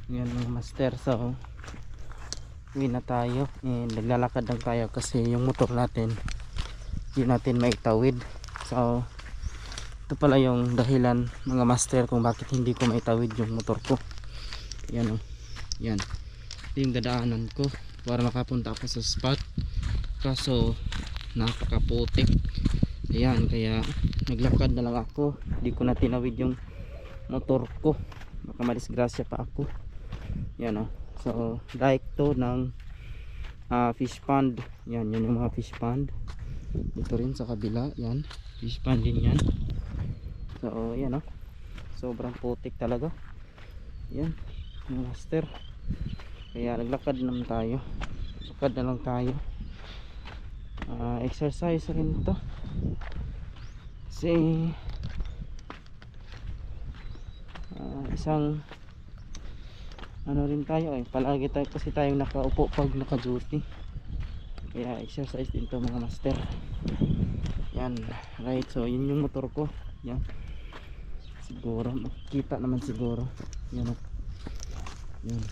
Yan mga master, so uwi na tayo and naglalakad lang tayo kasi yung motor natin hindi natin maitawid. So ito pala yung dahilan mga master kung bakit hindi ko maitawid yung motor ko. Yan o, yan, ito yung dadaanan ko para makapunta ako sa spot, kaso napakaputik. Ayan, kaya naglakad na lang ako, hindi ko na tinawid yung motor ko, baka madisgrasya pa ako. Yan o, so like to ng fish pond. Yan, yan yung mga fish pond. Dito rin sa kabila, yan, fish pond din yan. So yan o, sobrang putik talaga. Yan mga master, kaya naglakad naman tayo, lakad na lang tayo. Exercise rin to kasi isang ano rin tayo palagi tayo kasi tayong nakaupo pag naka duty, kaya exercise din to mga master. Yan, right, so yun yung motor ko. Yan, siguro makikita naman siguro. Yan o, yan.